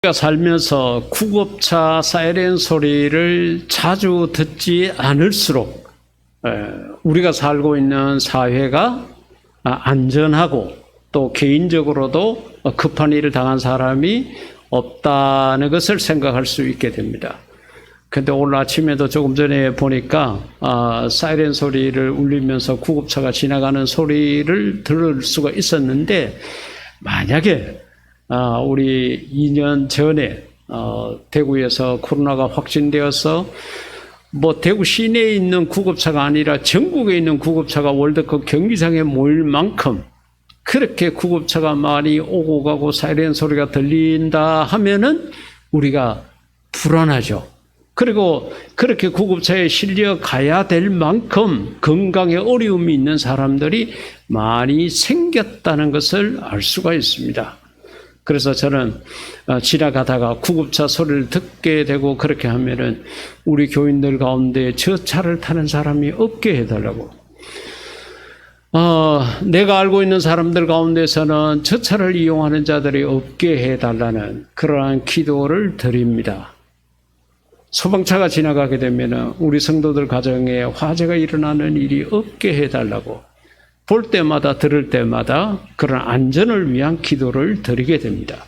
우리가 살면서 구급차 사이렌 소리를 자주 듣지 않을수록 우리가 살고 있는 사회가 안전하고 또 개인적으로도 급한 일을 당한 사람이 없다는 것을 생각할 수 있게 됩니다. 근데 오늘 아침에도 조금 전에 보니까 사이렌 소리를 울리면서 구급차가 지나가는 소리를 들을 수가 있었는데, 만약에 우리 2년 전에 대구에서 코로나가 확진되어서 대구 시내에 있는 구급차가 아니라 전국에 있는 구급차가 월드컵 경기장에 모일 만큼 그렇게 구급차가 많이 오고 가고 사이렌 소리가 들린다 하면은 우리가 불안하죠. 그리고 그렇게 구급차에 실려 가야 될 만큼 건강에 어려움이 있는 사람들이 많이 생겼다는 것을 알 수가 있습니다. 그래서 저는 지나가다가 구급차 소리를 듣게 되고 그렇게 하면은 우리 교인들 가운데 저 차를 타는 사람이 없게 해달라고. 내가 알고 있는 사람들 가운데서는 저 차를 이용하는 자들이 없게 해달라는 그러한 기도를 드립니다. 소방차가 지나가게 되면 우리 성도들 가정에 화재가 일어나는 일이 없게 해달라고 볼 때마다 들을 때마다 그런 안전을 위한 기도를 드리게 됩니다.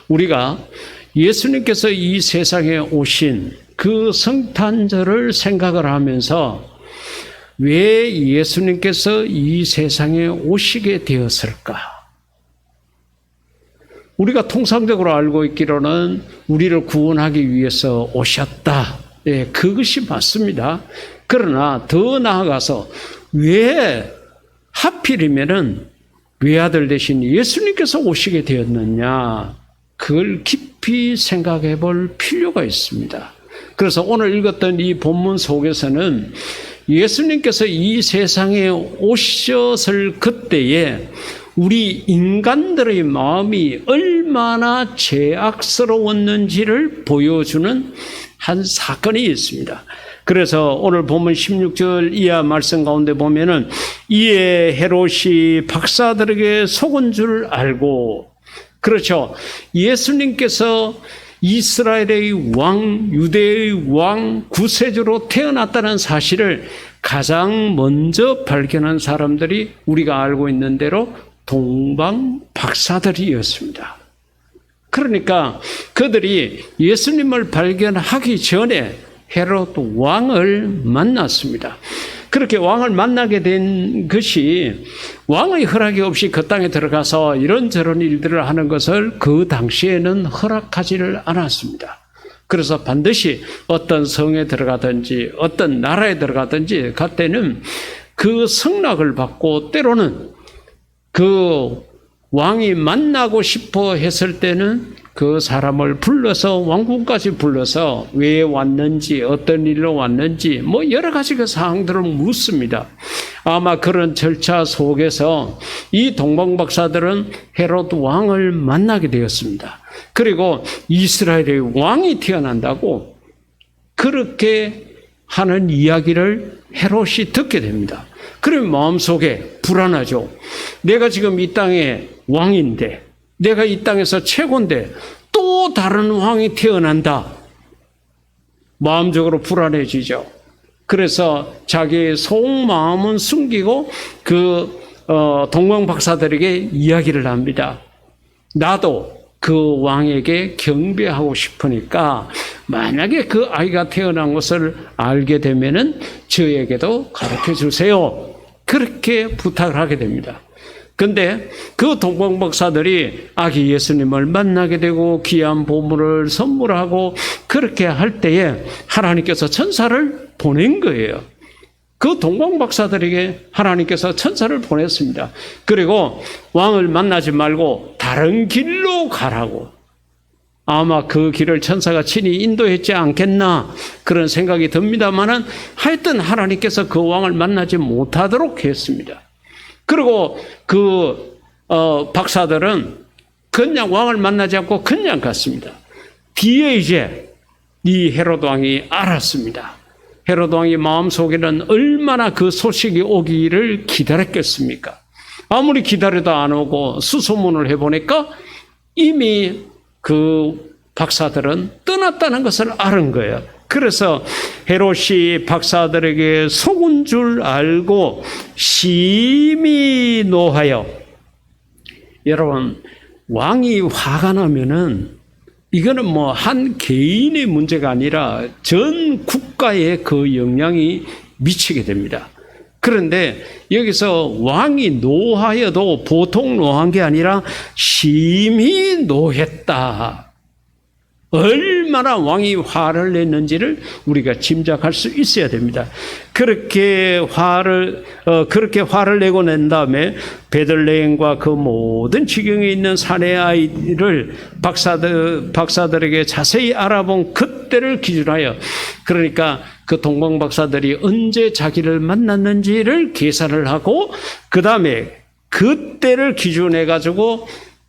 우리가 예수님께서 이 세상에 오신 그 성탄절을 생각을 하면서 왜 예수님께서 이 세상에 오시게 되었을까? 우리가 통상적으로 알고 있기로는 우리를 구원하기 위해서 오셨다. 예, 그것이 맞습니다. 그러나 더 나아가서 왜 하필이면은 외아들 대신 예수님께서 오시게 되었느냐, 그걸 깊이 생각해 볼 필요가 있습니다. 그래서 오늘 읽었던 이 본문 속에서는 예수님께서 이 세상에 오셨을 그때에 우리 인간들의 마음이 얼마나 죄악스러웠는지를 보여주는 한 사건이 있습니다. 그래서 오늘 본문 16절 이하 말씀 가운데 보면은 이에 헤롯이 박사들에게 속은 줄 알고, 그렇죠. 예수님께서 이스라엘의 왕, 유대의 왕, 구세주로 태어났다는 사실을 가장 먼저 발견한 사람들이 우리가 알고 있는 대로 동방 박사들이었습니다. 그러니까 그들이 예수님을 발견하기 전에 헤롯 왕을 만났습니다. 그렇게 왕을 만나게 된 것이 왕의 허락이 없이 그 땅에 들어가서 이런저런 일들을 하는 것을 그 당시에는 허락하지를 않았습니다. 그래서 반드시 어떤 성에 들어가든지 어떤 나라에 들어가든지 갈 때는 그 성락을 받고, 때로는 그 왕이 만나고 싶어 했을 때는 그 사람을 불러서, 왕궁까지 불러서 왜 왔는지, 어떤 일로 왔는지 여러 가지 그 사항들을 묻습니다. 아마 그런 절차 속에서 이 동방박사들은 헤롯 왕을 만나게 되었습니다. 그리고 이스라엘의 왕이 태어난다고 그렇게 하는 이야기를 헤롯이 듣게 됩니다. 그러면 마음속에 불안하죠. 내가 지금 이 땅의 왕인데, 내가 이 땅에서 최고인데 또 다른 왕이 태어난다. 마음적으로 불안해지죠. 그래서 자기의 속마음은 숨기고 동방 박사들에게 이야기를 합니다. 나도 그 왕에게 경배하고 싶으니까 만약에 그 아이가 태어난 것을 알게 되면은 저에게도 가르쳐 주세요. 그렇게 부탁을 하게 됩니다. 근데 그 동방 박사들이 아기 예수님을 만나게 되고 귀한 보물을 선물하고 그렇게 할 때에 하나님께서 천사를 보낸 거예요. 그 동방 박사들에게 하나님께서 천사를 보냈습니다. 그리고 왕을 만나지 말고 다른 길로 가라고. 아마 그 길을 천사가 친히 인도했지 않겠나 그런 생각이 듭니다만은, 하여튼 하나님께서 그 왕을 만나지 못하도록 했습니다. 그리고 그 박사들은 그냥 왕을 만나지 않고 그냥 갔습니다. 뒤에 이제 이 헤롯 왕이 알았습니다. 헤롯 왕이 마음속에는 얼마나 그 소식이 오기를 기다렸겠습니까? 아무리 기다려도 안 오고 수소문을 해보니까 이미 그 박사들은 떠났다는 것을 알은 거예요. 그래서 헤롯이 박사들에게 속은 줄 알고 심히 노하여, 여러분 왕이 화가 나면은 이거는 뭐 한 개인의 문제가 아니라 전 국가에 그 영향이 미치게 됩니다. 그런데 여기서 왕이 노하여도 보통 노한 게 아니라 심히 노했다. 얼마나 왕이 화를 냈는지를 우리가 짐작할 수 있어야 됩니다. 그렇게 화를 내고 낸 다음에 베들레헴과 그 모든 지경에 있는 사내 아이를 박사들에게 자세히 알아본 그때를 기준하여, 그러니까 그 동방 박사들이 언제 자기를 만났는지를 계산을 하고, 그 다음에 그때를 기준해 가지고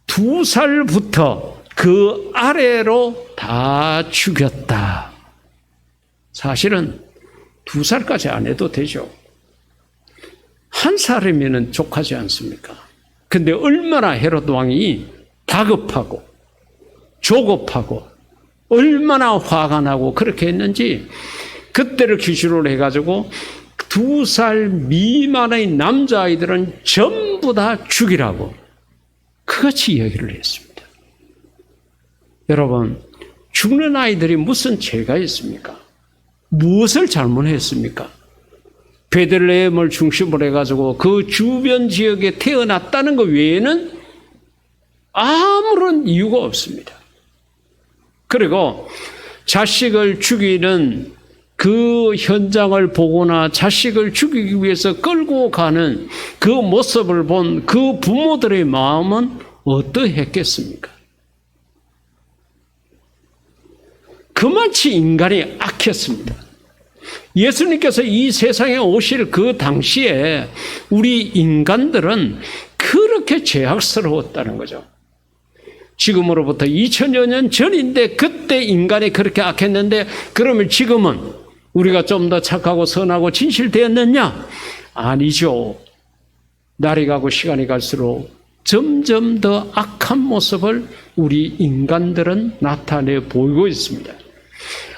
2살부터 그 아래로 다 죽였다. 사실은 2살까지 안 해도 되죠. 1살이면 족하지 않습니까? 근데 얼마나 헤롯 왕이 다급하고 조급하고 얼마나 화가 나고 그렇게 했는지, 그때를 기준으로 해가지고 2살 미만의 남자아이들은 전부 다 죽이라고 그같이 이야기를 했습니다. 여러분, 죽는 아이들이 무슨 죄가 있습니까? 무엇을 잘못했습니까? 베들레헴을 중심으로 해가지고 그 주변 지역에 태어났다는 것 외에는 아무런 이유가 없습니다. 그리고 자식을 죽이는 그 현장을 보거나 자식을 죽이기 위해서 끌고 가는 그 모습을 본 그 부모들의 마음은 어떠했겠습니까? 그만치 인간이 악했습니다. 예수님께서 이 세상에 오실 그 당시에 우리 인간들은 그렇게 죄악스러웠다는 거죠. 지금으로부터 2000여 년 전인데 그때 인간이 그렇게 악했는데, 그러면 지금은 우리가 좀 더 착하고 선하고 진실되었느냐? 아니죠. 날이 가고 시간이 갈수록 점점 더 악한 모습을 우리 인간들은 나타내 보이고 있습니다.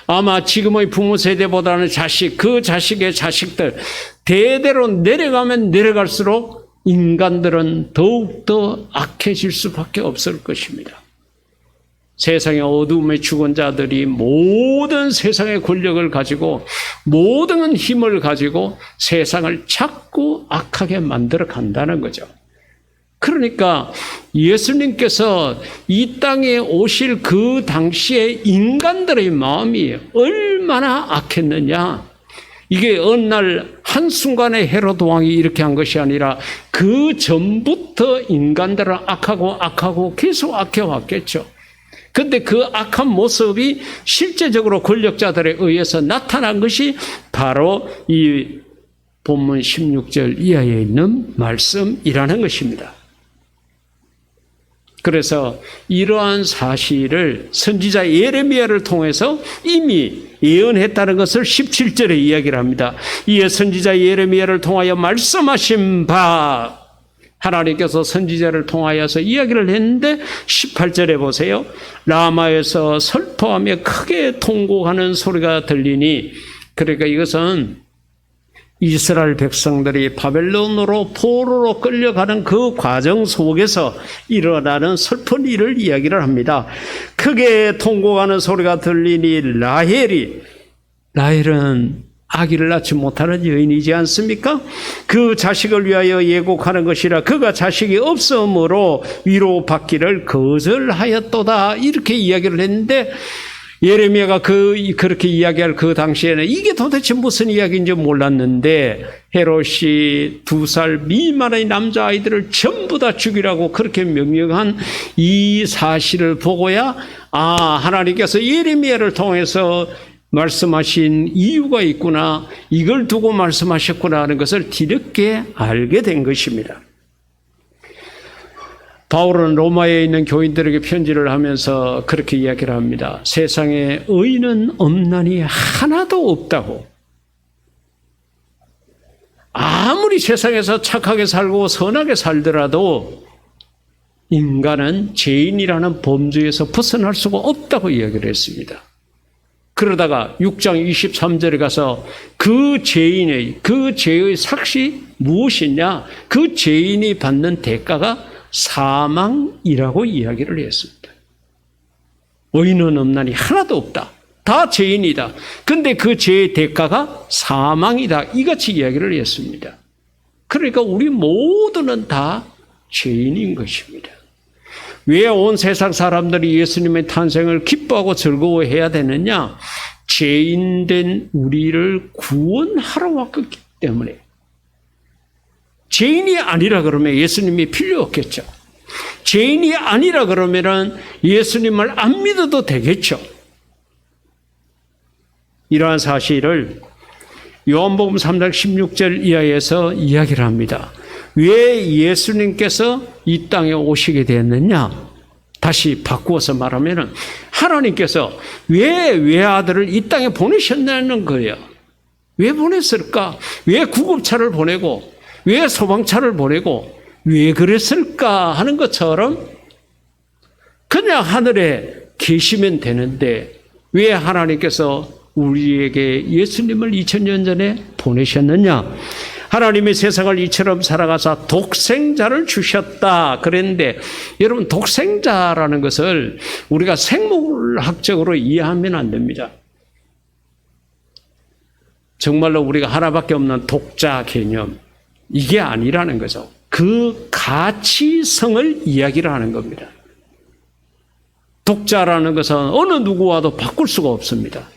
아마 지금의 부모 세대보다는 그 자식의 자식들 대대로 내려가면 내려갈수록 인간들은 더욱더 악해질 수밖에 없을 것입니다. 세상의 어두움에 죽은 자들이 모든 세상의 권력을 가지고 모든 힘을 가지고 세상을 자꾸 악하게 만들어 간다는 거죠. 그러니까 예수님께서 이 땅에 오실 그 당시에 인간들의 마음이 얼마나 악했느냐. 이게 어느 날 한순간에 헤롯 왕이 이렇게 한 것이 아니라 그 전부터 인간들은 악하고 계속 악해왔겠죠. 그런데 그 악한 모습이 실제적으로 권력자들에 의해서 나타난 것이 바로 이 본문 16절 이하에 있는 말씀이라는 것입니다. 그래서 이러한 사실을 선지자 예레미야를 통해서 이미 예언했다는 것을 17절에 이야기를 합니다. 이에 선지자 예레미야를 통하여 말씀하신 바, 하나님께서 선지자를 통하여서 이야기를 했는데 18절에 보세요. 라마에서 슬퍼하며 크게 통곡하는 소리가 들리니, 그러니까 이것은 이스라엘 백성들이 바벨론으로 포로로 끌려가는 그 과정 속에서 일어나는 슬픈 일을 이야기를 합니다. 크게 통곡하는 소리가 들리니 라헬은 아기를 낳지 못하는 여인이지 않습니까? 그 자식을 위하여 예곡하는 것이라 그가 자식이 없으므로 위로받기를 거절하였도다. 이렇게 이야기를 했는데, 예레미야가 그렇게 이야기할 그 당시에는 이게 도대체 무슨 이야기인지 몰랐는데, 헤롯이 2살 미만의 남자아이들을 전부 다 죽이라고 그렇게 명령한 이 사실을 보고야, 하나님께서 예레미야를 통해서 말씀하신 이유가 있구나, 이걸 두고 말씀하셨구나 하는 것을 뒤늦게 알게 된 것입니다. 바울은 로마에 있는 교인들에게 편지를 하면서 그렇게 이야기를 합니다. 세상에 의인은 없나니 하나도 없다고. 아무리 세상에서 착하게 살고 선하게 살더라도 인간은 죄인이라는 범주에서 벗어날 수가 없다고 이야기를 했습니다. 그러다가 6장 23절에 가서 그 죄의 삭시 무엇이냐? 그 죄인이 받는 대가가 사망이라고 이야기를 했습니다. 의인은 없나니 하나도 없다. 다 죄인이다. 근데 그 죄의 대가가 사망이다. 이같이 이야기를 했습니다. 그러니까 우리 모두는 다 죄인인 것입니다. 왜 온 세상 사람들이 예수님의 탄생을 기뻐하고 즐거워해야 되느냐? 죄인된 우리를 구원하러 왔기 때문에. 죄인이 아니라 그러면 예수님이 필요 없겠죠. 죄인이 아니라 그러면 예수님을 안 믿어도 되겠죠. 이러한 사실을 요한복음 3장 16절 이하에서 이야기를 합니다. 왜 예수님께서 이 땅에 오시게 되었느냐? 다시 바꾸어서 말하면 하나님께서 왜 외아들을 이 땅에 보내셨냐는 거예요. 왜 보냈을까? 왜 구급차를 보내고 왜 소방차를 보내고 왜 그랬을까 하는 것처럼 그냥 하늘에 계시면 되는데 왜 하나님께서 우리에게 예수님을 2000년 전에 보내셨느냐? 하나님이 세상을 이처럼 살아가사 독생자를 주셨다 그랬는데 여러분 독생자라는 것을 우리가 생물학적으로 이해하면 안 됩니다. 정말로 우리가 하나밖에 없는 독자 개념 이게 아니라는 거죠. 그 가치성을 이야기를 하는 겁니다. 독자라는 것은 어느 누구와도 바꿀 수가 없습니다.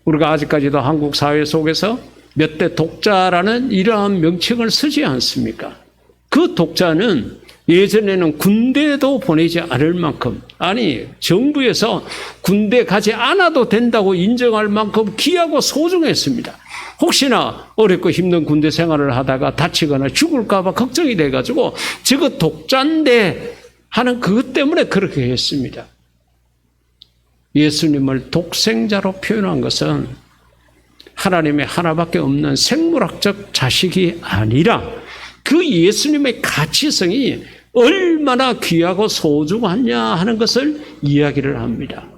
우리가 아직까지도 한국 사회 속에서 몇 대 독자라는 이러한 명칭을 쓰지 않습니까? 그 독자는 예전에는 군대도 보내지 않을 만큼, 아니 정부에서 군대 가지 않아도 된다고 인정할 만큼 귀하고 소중했습니다. 혹시나 어렵고 힘든 군대 생활을 하다가 다치거나 죽을까 봐 걱정이 돼가지고 저거 독자인데 하는 그것 때문에 그렇게 했습니다. 예수님을 독생자로 표현한 것은 하나님의 하나밖에 없는 생물학적 자식이 아니라 그 예수님의 가치성이 얼마나 귀하고 소중하냐 하는 것을 이야기를 합니다.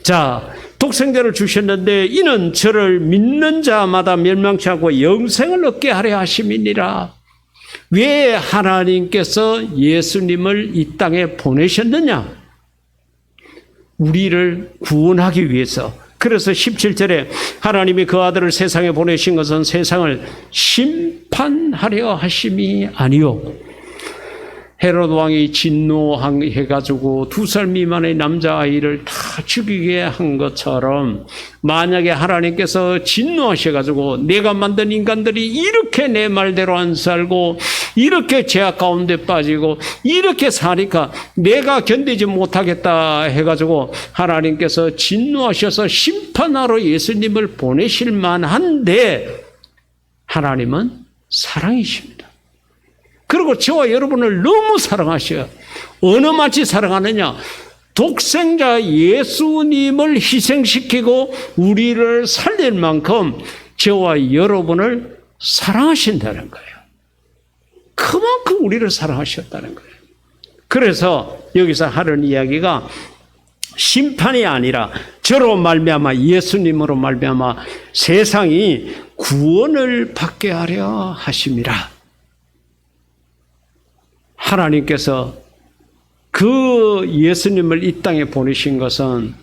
자, 독생자를 주셨는데 이는 저를 믿는 자마다 멸망치 않고 영생을 얻게 하려 하심이니라. 왜 하나님께서 예수님을 이 땅에 보내셨느냐? 우리를 구원하기 위해서. 그래서 17절에 하나님이 그 아들을 세상에 보내신 것은 세상을 심판하려 하심이 아니요. 헤롯 왕이 진노해가지고 2살 미만의 남자아이를 다 죽이게 한 것처럼 만약에 하나님께서 진노하셔가지고 내가 만든 인간들이 이렇게 내 말대로 안 살고 이렇게 죄악 가운데 빠지고 이렇게 사니까 내가 견디지 못하겠다 해가지고 하나님께서 진노하셔서 심판하러 예수님을 보내실 만한데 하나님은 사랑이십니다. 그리고 저와 여러분을 너무 사랑하셔요. 어느 맛이 사랑하느냐? 독생자 예수님을 희생시키고 우리를 살릴 만큼 저와 여러분을 사랑하신다는 거예요. 그만큼 우리를 사랑하셨다는 거예요. 그래서 여기서 하는 이야기가 심판이 아니라 저로 말미암아 예수님으로 말미암아 세상이 구원을 받게 하려 하심이라. 하나님께서 그 예수님을 이 땅에 보내신 것은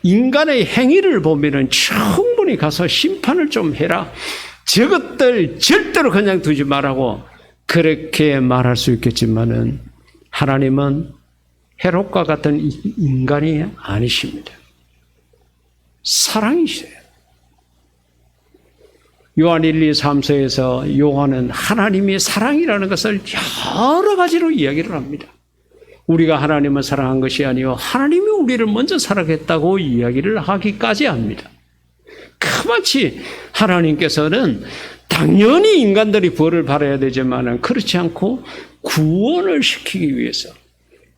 인간의 행위를 보면은 충분히 가서 심판을 좀 해라. 저것들 절대로 그냥 두지 말라고 그렇게 말할 수 있겠지만은 하나님은 헤롯과 같은 인간이 아니십니다. 사랑이세요. 요한 1, 2, 3서에서 요한은 하나님의 사랑이라는 것을 여러 가지로 이야기를 합니다. 우리가 하나님을 사랑한 것이 아니요 하나님이 우리를 먼저 사랑했다고 이야기를 하기까지 합니다. 그마치 하나님께서는 당연히 인간들이 벌을 받아야 되지만 그렇지 않고 구원을 시키기 위해서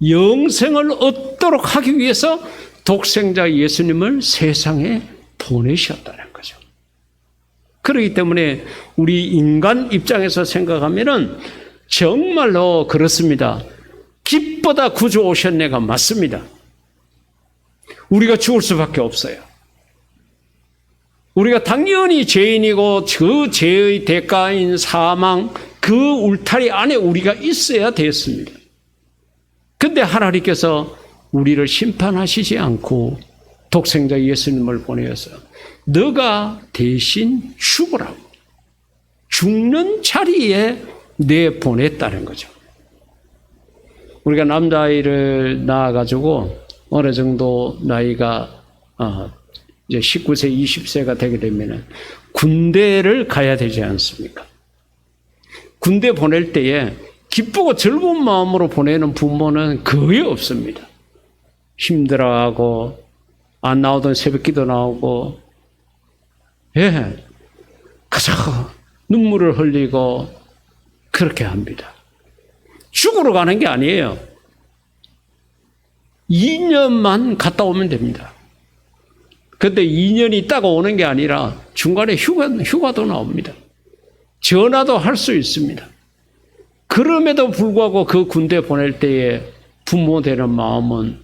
영생을 얻도록 하기 위해서 독생자 예수님을 세상에 보내셨다는 거죠. 그렇기 때문에 우리 인간 입장에서 생각하면은 정말로 그렇습니다. 기뻐다 구주 오셨네가 맞습니다. 우리가 죽을 수밖에 없어요. 우리가 당연히 죄인이고 그 죄의 대가인 사망, 그 울타리 안에 우리가 있어야 됐습니다. 근데 하나님께서 우리를 심판하시지 않고 독생자 예수님을 보내어서 너가 대신 죽으라고 죽는 자리에 내보냈다는 거죠. 우리가 남자아이를 낳아가지고 어느 정도 나이가 이제 19세, 20세가 되게 되면 군대를 가야 되지 않습니까? 군대 보낼 때에 기쁘고 즐거운 마음으로 보내는 부모는 거의 없습니다. 힘들어하고 안 나오던 새벽기도 나오고 그저 눈물을 흘리고 그렇게 합니다. 죽으러 가는 게 아니에요. 2년만 갔다 오면 됩니다. 근데 2년이 있다가 오는 게 아니라 중간에 휴가도 나옵니다. 전화도 할 수 있습니다. 그럼에도 불구하고 그 군대 보낼 때에 부모 되는 마음은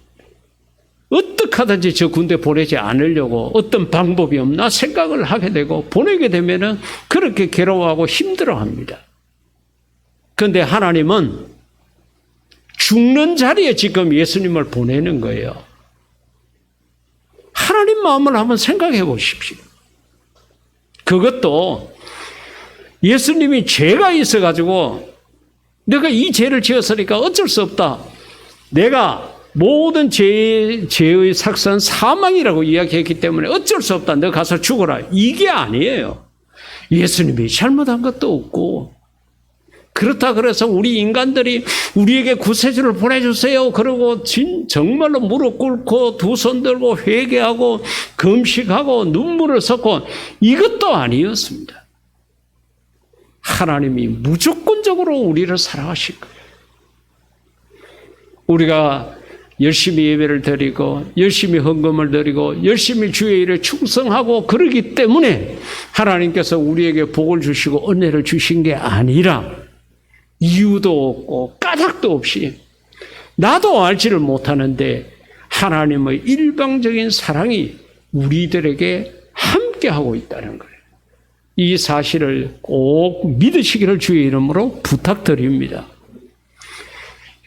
어떻게 하든지 저 군대 보내지 않으려고 어떤 방법이 없나 생각을 하게 되고 보내게 되면은 그렇게 괴로워하고 힘들어합니다. 그런데 하나님은 죽는 자리에 지금 예수님을 보내는 거예요. 하나님 마음을 한번 생각해 보십시오. 그것도 예수님이 죄가 있어가지고 내가 이 죄를 지었으니까 어쩔 수 없다. 내가 모든 죄의 삭선 사망이라고 이야기했기 때문에 어쩔 수 없다. 너 가서 죽어라. 이게 아니에요. 예수님이 잘못한 것도 없고 그렇다 그래서 우리 인간들이 우리에게 구세주를 보내주세요. 그러고 정말로 무릎 꿇고 두 손 들고 회개하고 금식하고 눈물을 쏟고 이것도 아니었습니다. 하나님이 무조건적으로 우리를 사랑하실 거예요. 우리가 열심히 예배를 드리고 열심히 헌금을 드리고 열심히 주의 일에 충성하고 그러기 때문에 하나님께서 우리에게 복을 주시고 은혜를 주신 게 아니라 이유도 없고 까닭도 없이 나도 알지를 못하는데 하나님의 일방적인 사랑이 우리들에게 함께하고 있다는 거예요. 이 사실을 꼭 믿으시기를 주의 이름으로 부탁드립니다.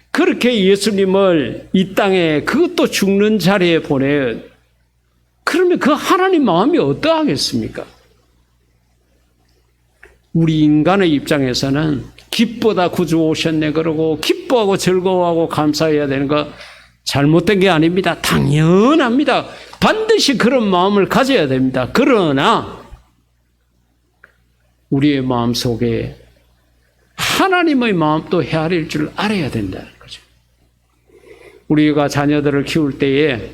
그렇게 예수님을 이 땅에 그것도 죽는 자리에 보내 그러면 그 하나님 마음이 어떠하겠습니까? 우리 인간의 입장에서는 기쁘다 구주 오셨네 그러고 기뻐하고 즐거워하고 감사해야 되는 거 잘못된 게 아닙니다. 당연합니다. 반드시 그런 마음을 가져야 됩니다. 그러나 우리의 마음속에 하나님의 마음도 헤아릴 줄 알아야 된다는 거죠. 우리가 자녀들을 키울 때에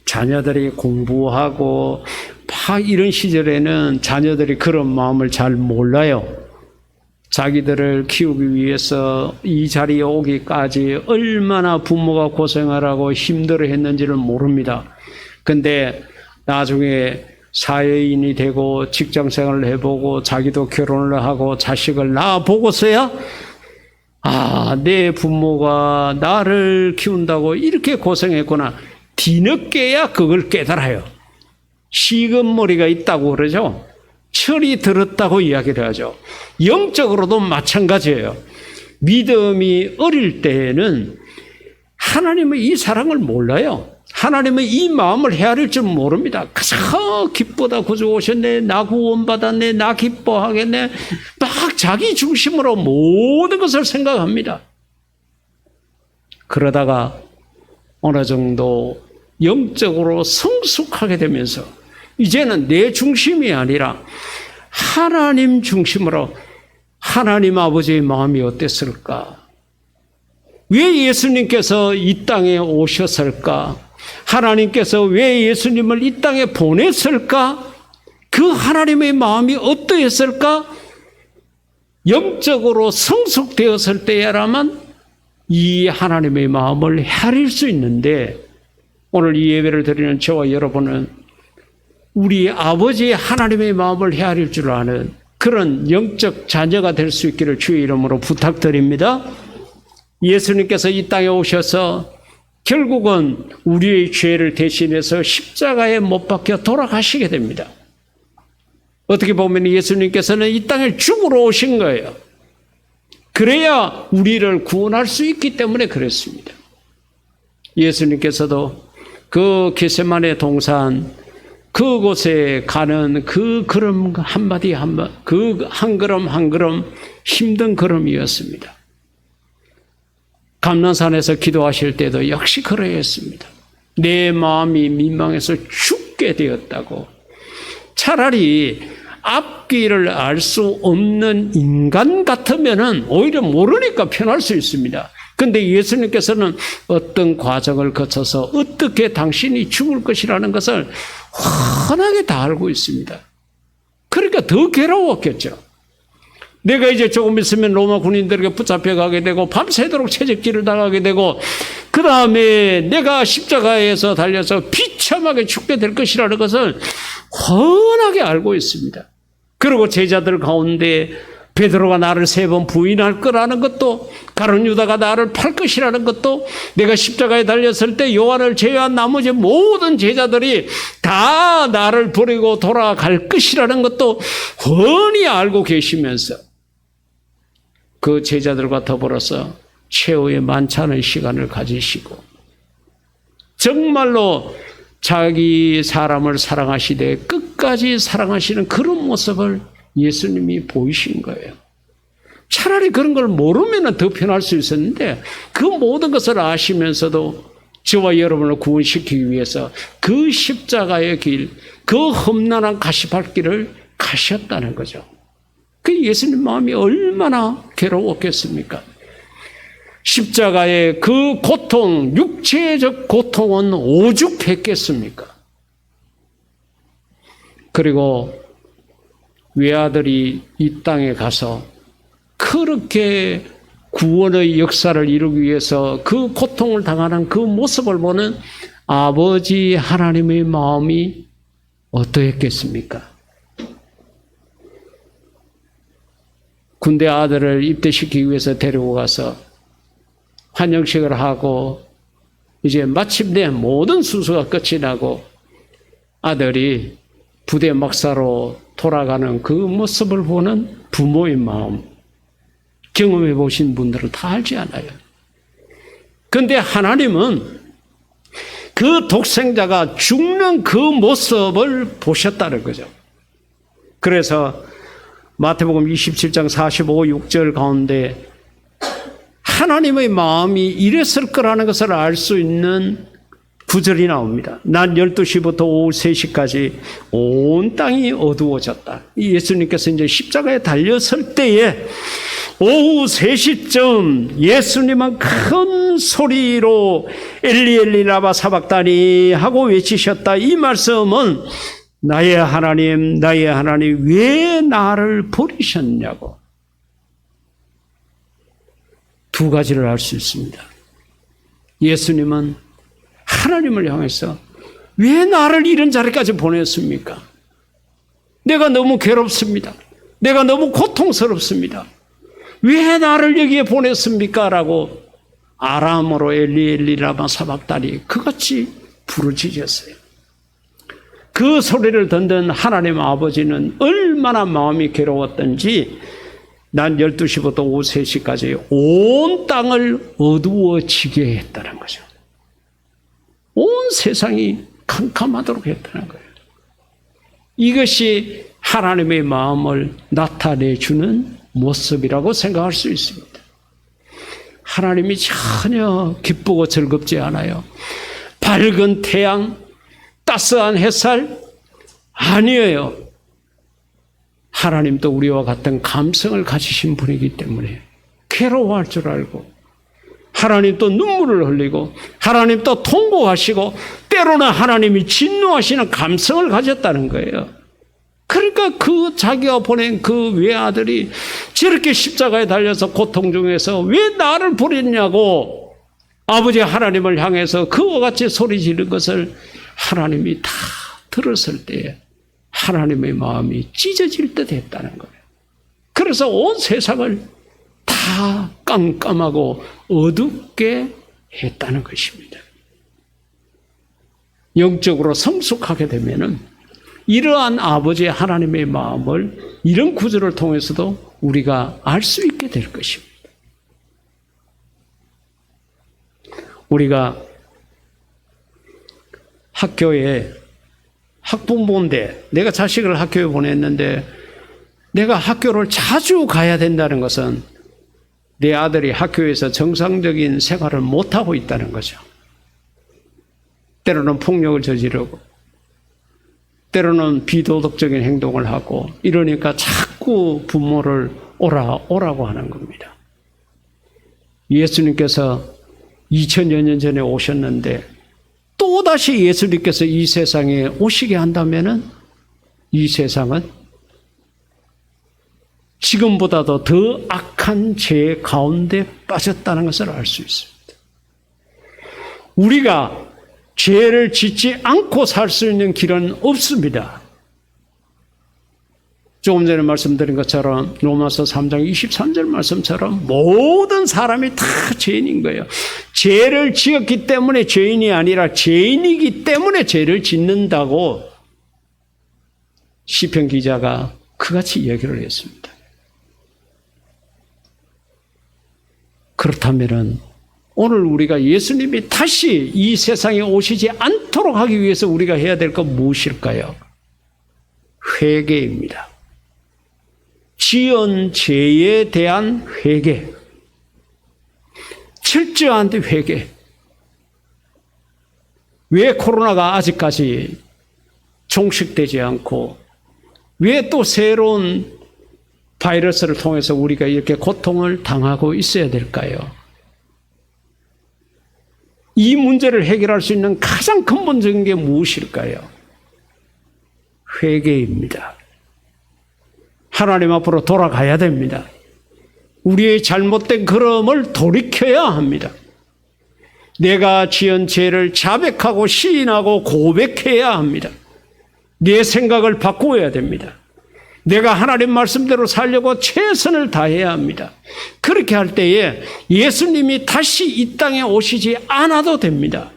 자녀들이 공부하고 막 이런 시절에는 자녀들이 그런 마음을 잘 몰라요. 자기들을 키우기 위해서 이 자리에 오기까지 얼마나 부모가 고생하라고 힘들어했는지를 모릅니다. 근데 나중에 사회인이 되고 직장생활을 해보고 자기도 결혼을 하고 자식을 낳아보고서야 내 부모가 나를 키운다고 이렇게 고생했구나. 뒤늦게야 그걸 깨달아요. 시금머리가 있다고 그러죠. 철이 들었다고 이야기를 하죠. 영적으로도 마찬가지예요. 믿음이 어릴 때에는 하나님의 이 사랑을 몰라요. 하나님의 이 마음을 헤아릴 줄 모릅니다. 그저 기쁘다 구주 오셨네, 나 구원받았네, 나 기뻐하겠네, 막 자기 중심으로 모든 것을 생각합니다. 그러다가 어느 정도 영적으로 성숙하게 되면서 이제는 내 중심이 아니라 하나님 중심으로 하나님 아버지의 마음이 어땠을까? 왜 예수님께서 이 땅에 오셨을까? 하나님께서 왜 예수님을 이 땅에 보냈을까? 그 하나님의 마음이 어떠했을까? 영적으로 성숙되었을 때야라만 이 하나님의 마음을 헤아릴 수 있는데 오늘 이 예배를 드리는 저와 여러분은 우리 아버지의 하나님의 마음을 헤아릴 줄 아는 그런 영적 자녀가 될 수 있기를 주의 이름으로 부탁드립니다. 예수님께서 이 땅에 오셔서 결국은 우리의 죄를 대신해서 십자가에 못 박혀 돌아가시게 됩니다. 어떻게 보면 예수님께서는 이 땅에 죽으러 오신 거예요. 그래야 우리를 구원할 수 있기 때문에 그랬습니다. 예수님께서도 그 겟세마네 동산 그곳에 가는 그 걸음 한마디 한마디, 그 한 걸음 한 걸음 힘든 걸음이었습니다. 감난산에서 기도하실 때도 역시 그러했습니다. 내 마음이 민망해서 죽게 되었다고. 차라리 앞길을 알 수 없는 인간 같으면은 오히려 모르니까 편할 수 있습니다. 근데 예수님께서는 어떤 과정을 거쳐서 어떻게 당신이 죽을 것이라는 것을 환하게 다 알고 있습니다. 그러니까 더 괴로웠겠죠. 내가 이제 조금 있으면 로마 군인들에게 붙잡혀 가게 되고 밤새도록 채찍질을 당하게 되고 그 다음에 내가 십자가에서 달려서 비참하게 죽게 될 것이라는 것을 훤하게 알고 있습니다. 그리고 제자들 가운데 베드로가 나를 3번 부인할 거라는 것도, 가룟 유다가 나를 팔 것이라는 것도, 내가 십자가에 달렸을 때 요한을 제외한 나머지 모든 제자들이 다 나를 버리고 돌아갈 것이라는 것도 훤히 알고 계시면서 그 제자들과 더불어서 최후의 만찬의 시간을 가지시고 정말로 자기 사람을 사랑하시되 끝까지 사랑하시는 그런 모습을 예수님이 보이신 거예요. 차라리 그런 걸 모르면 더 편할 수 있었는데 그 모든 것을 아시면서도 저와 여러분을 구원시키기 위해서 그 십자가의 길, 그 험난한 가시밭길을 가셨다는 거죠. 그 예수님 마음이 얼마나 괴로웠겠습니까? 십자가의 그 고통, 육체적 고통은 오죽했겠습니까? 그리고 외아들이 이 땅에 가서 그렇게 구원의 역사를 이루기 위해서 그 고통을 당하는 그 모습을 보는 아버지 하나님의 마음이 어떠했겠습니까? 군대 아들을 입대시키기 위해서 데리고 가서 환영식을 하고 이제 마침내 모든 순서가 끝이 나고 아들이 부대 막사로 돌아가는 그 모습을 보는 부모의 마음, 경험해 보신 분들은 다 알지 않아요. 그런데 하나님은 그 독생자가 죽는 그 모습을 보셨다는 거죠. 그래서 마태복음 27장 45, 6절 가운데 하나님의 마음이 이랬을 거라는 것을 알 수 있는 구절이 나옵니다. 낮 12시부터 오후 3시까지 온 땅이 어두워졌다. 예수님께서 이제 십자가에 달렸을 때에 오후 3시쯤 예수님은 큰 소리로 엘리 엘리 라마 사박다니 하고 외치셨다. 이 말씀은 나의 하나님 왜 나를 버리셨냐고. 두 가지를 알 수 있습니다. 예수님은 하나님을 향해서 왜 나를 이런 자리까지 보냈습니까? 내가 너무 괴롭습니다. 내가 너무 고통스럽습니다. 왜 나를 여기에 보냈습니까? 라고 아람어로 엘리 엘리 라마 사박다니 그같이 부르짖었어요. 그 소리를 듣는 하나님 아버지는 얼마나 마음이 괴로웠던지 낮 12시부터 오후 3시까지 온 땅을 어두워지게 했다는 거죠. 온 세상이 캄캄하도록 했다는 거예요. 이것이 하나님의 마음을 나타내주는 모습이라고 생각할 수 있습니다. 하나님이 전혀 기쁘고 즐겁지 않아요. 밝은 태양, 따스한 햇살? 아니에요. 하나님도 우리와 같은 감성을 가지신 분이기 때문에 괴로워할 줄 알고 하나님 또 눈물을 흘리고 하나님 또 통곡하시고 때로는 하나님이 진노하시는 감성을 가졌다는 거예요. 그러니까 그 자기가 보낸 그 외아들이 저렇게 십자가에 달려서 고통 중에서 왜 나를 버렸냐고 아버지 하나님을 향해서 그와 같이 소리 지르는 것을 하나님이 다 들었을 때에 하나님의 마음이 찢어질 듯 했다는 거예요. 그래서 온 세상을 다 깜깜하고 어둡게 했다는 것입니다. 영적으로 성숙하게 되면은 이러한 아버지 하나님의 마음을 이런 구절을 통해서도 우리가 알 수 있게 될 것입니다. 우리가 학교에 학부모인데 내가 자식을 학교에 보냈는데 내가 학교를 자주 가야 된다는 것은 내 아들이 학교에서 정상적인 생활을 못하고 있다는 거죠. 때로는 폭력을 저지르고 때로는 비도덕적인 행동을 하고 이러니까 자꾸 부모를 오라고 하는 겁니다. 예수님께서 2000여 년 전에 오셨는데 또다시 예수님께서 이 세상에 오시게 한다면은 이 세상은 지금보다도 더 악한 죄 가운데 빠졌다는 것을 알 수 있습니다. 우리가 죄를 짓지 않고 살 수 있는 길은 없습니다. 조금 전에 말씀드린 것처럼 로마서 3장 23절 말씀처럼 모든 사람이 다 죄인인 거예요. 죄를 지었기 때문에 죄인이 아니라 죄인이기 때문에 죄를 짓는다고 시편 기자가 그같이 얘기를 했습니다. 그렇다면은 오늘 우리가 예수님이 다시 이 세상에 오시지 않도록 하기 위해서 우리가 해야 될 건 무엇일까요? 회개입니다. 지은 죄에 대한 회개. 철저한 회개. 왜 코로나가 아직까지 종식되지 않고 왜 또 새로운 바이러스를 통해서 우리가 이렇게 고통을 당하고 있어야 될까요? 이 문제를 해결할 수 있는 가장 근본적인 게 무엇일까요? 회개입니다. 하나님 앞으로 돌아가야 됩니다. 우리의 잘못된 걸음을 돌이켜야 합니다. 내가 지은 죄를 자백하고 시인하고 고백해야 합니다. 내 생각을 바꾸어야 됩니다. 내가 하나님 말씀대로 살려고 최선을 다해야 합니다. 그렇게 할 때에 예수님이 다시 이 땅에 오시지 않아도 됩니다.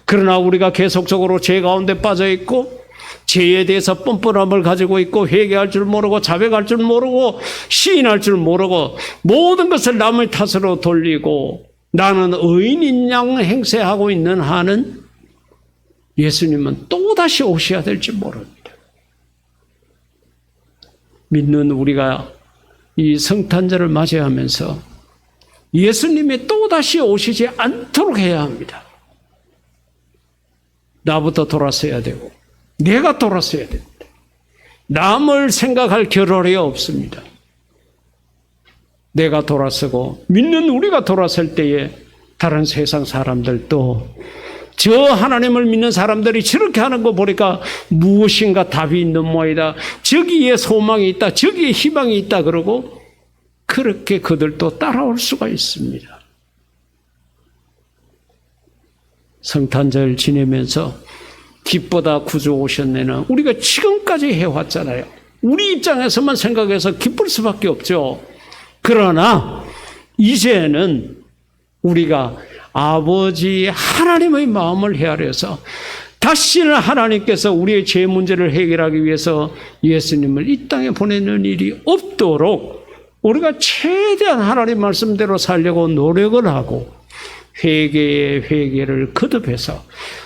그러나 우리가 계속적으로 죄 가운데 빠져 있고 죄에 대해서 뻔뻔함을 가지고 있고 회개할 줄 모르고 자백할 줄 모르고 시인할 줄 모르고 모든 것을 남의 탓으로 돌리고 나는 의인인 양 행세하고 있는 한은 예수님은 또다시 오셔야 될지 모릅니다. 믿는 우리가 이 성탄절을 맞이하면서 예수님이 또다시 오시지 않도록 해야 합니다. 나부터 돌아서야 되고 내가 돌아서야 됩니다. 남을 생각할 겨를이 없습니다. 내가 돌아서고 믿는 우리가 돌아설 때에 다른 세상 사람들도 저 하나님을 믿는 사람들이 저렇게 하는 거 보니까 무엇인가 답이 있는 모양이다. 저기에 소망이 있다. 저기에 희망이 있다. 그러고 그렇게 그들도 따라올 수가 있습니다. 성탄절 지내면서 기쁘다 구주 오셨네는 우리가 지금까지 해왔잖아요. 우리 입장에서만 생각해서 기쁠 수밖에 없죠. 그러나 이제는 우리가 아버지 하나님의 마음을 헤아려서 다시는 하나님께서 우리의 죄 문제를 해결하기 위해서 예수님을 이 땅에 보내는 일이 없도록 우리가 최대한 하나님 말씀대로 살려고 노력을 하고 회개의 회개를 거듭해서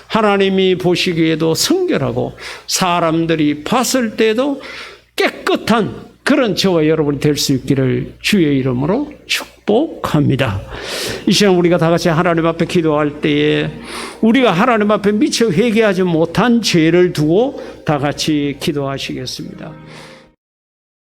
하나님이 보시기에도 성결하고 사람들이 봤을 때도 깨끗한 그런 저와 여러분이 될 수 있기를 주의 이름으로 축복합니다. 이 시간 우리가 다 같이 하나님 앞에 기도할 때에 우리가 하나님 앞에 미처 회개하지 못한 죄를 두고 다 같이 기도하시겠습니다.